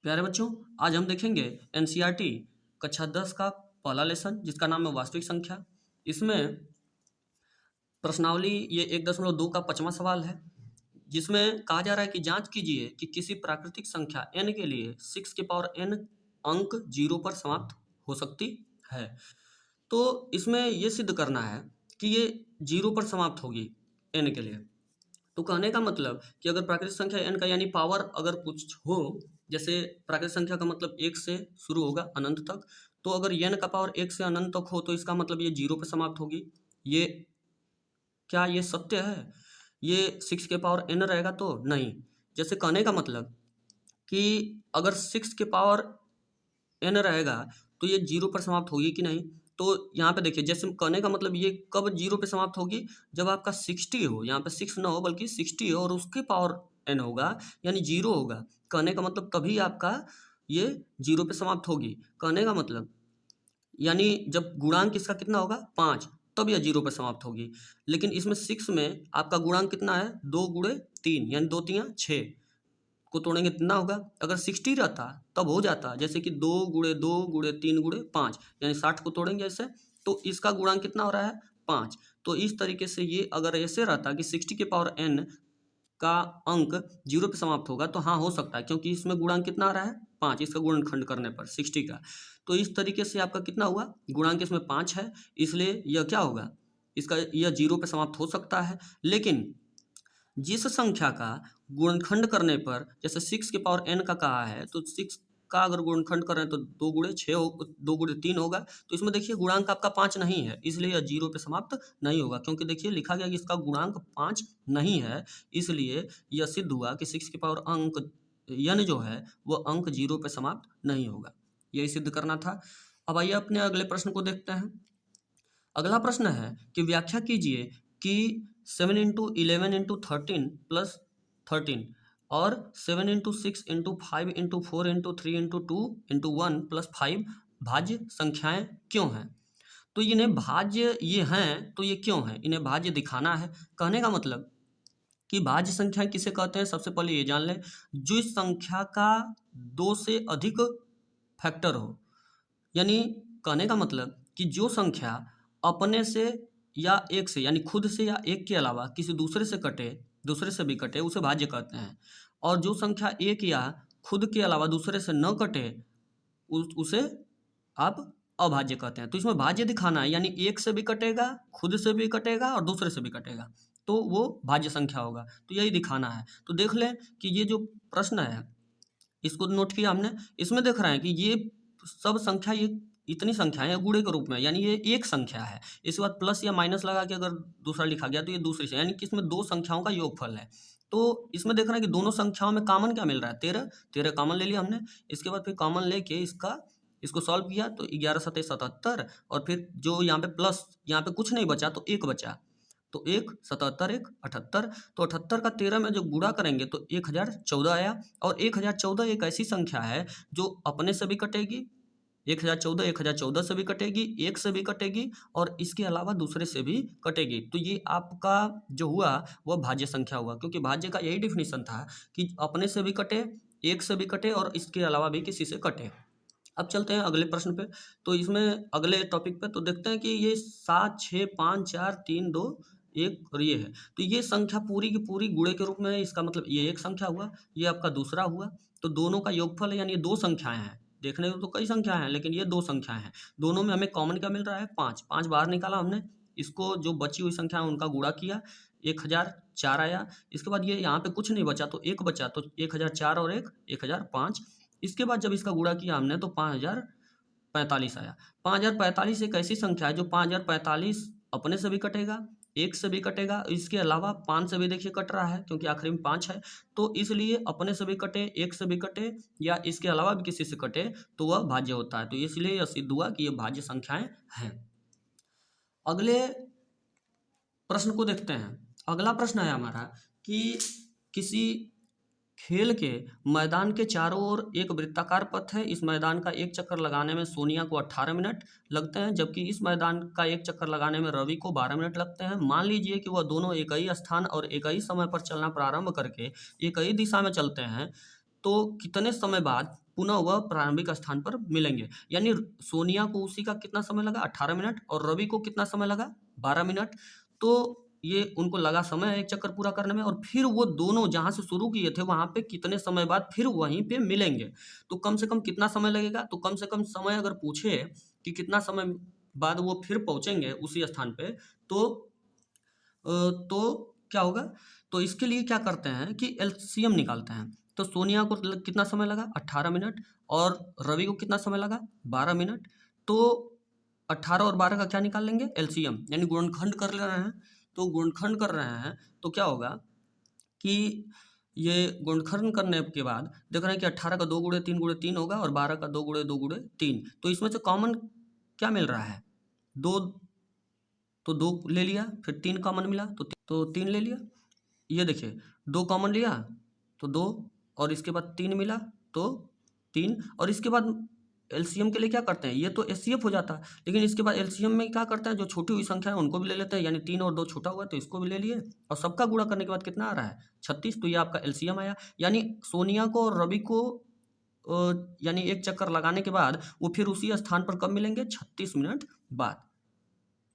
प्यारे बच्चों, आज हम देखेंगे एनसीईआरटी कक्षा 10 का पहला लेसन जिसका नाम है वास्तविक संख्या। इसमें प्रश्नावली ये 1.2 का 5वां सवाल है, जिसमें कहा जा रहा है कि जांच कीजिए कि किसी प्राकृतिक संख्या n के लिए 6 के पावर n अंक 0 पर समाप्त हो सकती है। तो इसमें ये सिद्ध करना है कि ये 0 पर समाप्त होगी n के लिए। तो कहने का मतलब कि अगर प्राकृतिक संख्या n का यानी पावर अगर कुछ हो, जैसे प्राकृतिक संख्या का मतलब 1 से शुरू होगा अनंत तक, तो अगर n का पावर 1 से अनंत तक हो तो इसका मतलब ये 0 पे समाप्त होगी। ये क्या ये सत्य है? ये 6 के पावर n रहेगा तो नहीं। जैसे कहने का मतलब कि अगर 6 के पावर n रहेगा तो ये 0 पर समाप्त होगी कि नहीं। तो यहाँ पे देखिए, जैसे कहने का मतलब ये कब 0 पे समाप्त होगी, जब आपका 60 हो, यहाँ पे 6 ना हो बल्कि 60 हो और उसके पावर n होगा यानी 0 होगा। कहने का मतलब तभी आपका ये 0 पे समाप्त होगी। कहने का मतलब यानी जब गुणांक इसका कितना होगा 5, तब यह 0 पर समाप्त होगी। लेकिन इसमें 6 में आपका गुणांक कितना है 2 गुणे 3 यानी 2 3 6 को तोड़ेंगे कितना होगा। अगर 60 रहता तब हो जाता, जैसे कि 2 गुणे 2 गुणे 3 गुणे 5 यानी 60 को तोड़ेंगे ऐसे, तो इसका गुणांक कितना हो रहा है 5। तो इस तरीके से ये अगर ऐसे रहता कि 60 के पावर n का अंक 0 पे समाप्त होगा तो हाँ हो सकता है, क्योंकि इसमें गुणांक कितना आ रहा है 5 इसका गुणनखंड करने पर 60 का। तो इस तरीके से आपका कितना हुआ, गुणांक इसमें 5 है, इसलिए यह क्या होगा, इसका यह 0 पे समाप्त हो सकता है। लेकिन जिस संख्या का गुणनखंड करने पर, जैसे 6 के पावर n का कहा है, तो 6 का अगर गुणनखंड करें तो 2 गुणे 6 हो, 2 गुणे 3 होगा। तो इसमें देखिए गुणांक आपका 5 नहीं है, इसलिए यह 0 पे समाप्त नहीं होगा, क्योंकि देखिए लिखा गया कि इसका गुणांक 5 नहीं है। इसलिए यह सिद्ध हुआ कि 6 के पावर अंक n जो है वह अंक 0 पे समाप्त नहीं होगा। यही सिद्ध करना था। अब आइए अपने अगले प्रश्न को देखते हैं। अगला प्रश्न है कि व्याख्या कीजिए कि 7 इंटू 11 इंटू 13 प्लस 13 और 7 into 6 into 5 into 4 into 3 into 2 into 1 plus 5 भाज्य संख्याएं क्यों हैं। तो इन्हें भाज्य ये हैं तो ये क्यों हैं, इन्हें भाज्य दिखाना है। कहने का मतलब कि भाज्य संख्या किसे कहते हैं, सबसे पहले ये जान लें, जो इस संख्या का 2 से अधिक फैक्टर हो। यानी कहने का मतलब कि जो संख्या अपने से या एक से यानी खुद से या एक के अलावा किसी दूसरे से कटे, दूसरे से भी कटे, उसे भाज्य कहते हैं। और जो संख्या एक या खुद के अलावा दूसरे से न कटे उसे आप अभाज्य कहते हैं। तो इसमें भाज्य दिखाना है, यानी एक से भी कटेगा, खुद से भी कटेगा और दूसरे से भी कटेगा, तो वो भाज्य संख्या होगा। तो यही दिखाना है। तो देख लें कि ये जो प्रश्न है इसको नोट किया हमने, इसमें देख रहे हैं कि ये सब संख्या, ये इतनी संख्याएं हैं गुणे के रूप में, यानी ये एक संख्या है। इसके बाद प्लस या माइनस लगा के अगर दूसरा लिखा गया तो ये दूसरी से, यानी कि इसमें दो संख्याओं का योगफल है। तो इसमें देख रहे हैं कि दोनों संख्याओं में कॉमन क्या मिल रहा है, 13 13 कॉमन ले लिया हमने। इसके बाद फिर कॉमन लेके इसको सॉल्व किया तो 11 7 77, और फिर जो यहाँ पे प्लस, यहाँ पे कुछ नहीं बचा तो एक बचा, तो 1 77 1 78। तो 78 का 13 में जो गुणा करेंगे तो 1014 आया। और 1014 एक ऐसी संख्या है जो अपने से भी कटेगी, 1014 1014 से भी कटेगी, एक से भी कटेगी और इसके अलावा दूसरे से भी कटेगी। तो ये आपका जो हुआ वह भाज्य संख्या हुआ, क्योंकि भाज्य का यही डिफिनीशन था कि अपने से भी कटे, एक से भी कटे और इसके अलावा भी किसी से कटे। अब चलते हैं अगले प्रश्न पे। तो इसमें अगले टॉपिक पे तो देखते हैं कि ये 7 6 5 4 3 2 1 और ये है। तो ये संख्या पूरी की पूरी गुणे के रूप में है, इसका मतलब ये एक संख्या हुआ, ये आपका दूसरा हुआ। तो दोनों का योगफल है, यानी ये दो संख्याएं हैं। देखने को तो कई संख्याएं हैं लेकिन ये दो संख्याएं हैं। दोनों में हमें कॉमन क्या मिल रहा है 5 5 बाहर निकाला हमने, इसको जो बची हुई संख्या है उनका गुणा किया, 1004 आया। इसके बाद ये यहाँ पे कुछ नहीं बचा तो एक बचा, तो 1004 और 1 1005। इसके बाद जब इसका गुणा किया हमने तो 5045 आया। 5045 एक ऐसी संख्या है जो 5045 अपने से भी कटेगा, एक से भी कटेगा, इसके अलावा 5 से भी देखिए कट रहा है क्योंकि आखिरी में 5 है। तो इसलिए अपने से भी कटे, एक से भी कटे या इसके अलावा भी किसी से कटे तो वह भाज्य होता है। तो इसलिए यह सिद्ध हुआ कि ये भाज्य संख्याएं हैं। अगले प्रश्न को देखते हैं। अगला प्रश्न है हमारा कि किसी खेल के मैदान के चारों ओर एक वृत्ताकार पथ है। इस मैदान का एक चक्कर लगाने में सोनिया को 18 मिनट लगते हैं, जबकि इस मैदान का एक चक्कर लगाने में रवि को 12 मिनट लगते हैं। मान लीजिए कि वह दोनों एक ही स्थान और एक ही समय पर चलना प्रारंभ करके एक ही दिशा में चलते हैं, तो कितने समय बाद पुनः वह प्रारंभिक स्थान पर मिलेंगे। यानी सोनिया को उसी का कितना समय लगा, 18 मिनट, और रवि को कितना समय लगा, 12 मिनट। तो ये उनको लगा समय एक चक्कर पूरा करने में, और फिर वो दोनों जहाँ से शुरू किए थे वहाँ पे कितने समय बाद फिर वहीं पे मिलेंगे। तो कम से कम कितना समय लगेगा, तो कम से कम समय अगर पूछे कि कितना समय बाद वो फिर पहुँचेंगे उसी स्थान पे, तो क्या होगा, तो इसके लिए क्या करते हैं कि एलसीएम निकालते हैं। तो सोनिया को कितना समय लगा, 18 मिनट, और रवि को कितना समय लगा, 12 मिनट। तो 18 और 12 का क्या निकाल लेंगे, एलसीएम, यानी गुणनखंड कर ले रहे हैं। तो गुणनखंड कर रहे हैं तो क्या होगा कि ये गुणनखंड करने के बाद देख रहे हैं कि 18 का 2 गुणे 3 गुणे 3 होगा, और 12 का 2 गुणे 2 गुणे 3। तो इसमें से कॉमन क्या मिल रहा है, 2, तो 2 ले लिया, फिर 3 कॉमन मिला तो 3 ले लिया। ये देखिए 2 कॉमन लिया तो 2, और इसके बाद 3 मिला तो 3, और इसके बाद एलसीएम के लिए क्या करते हैं, ये तो एचसीएफ हो जाता है, लेकिन इसके बाद एलसीएम में क्या करते हैं, जो छोटी हुई संख्या है उनको भी ले लेते हैं, यानी 3 और 2 छोटा हुआ तो इसको भी ले लिए, और सबका गुणा करने के बाद कितना आ रहा है, 36। तो ये आपका एलसीएम आया। यानी सोनिया को और रवि को यानी एक चक्कर लगाने के बाद वो फिर उसी स्थान पर कब मिलेंगे, 36 मिनट बाद।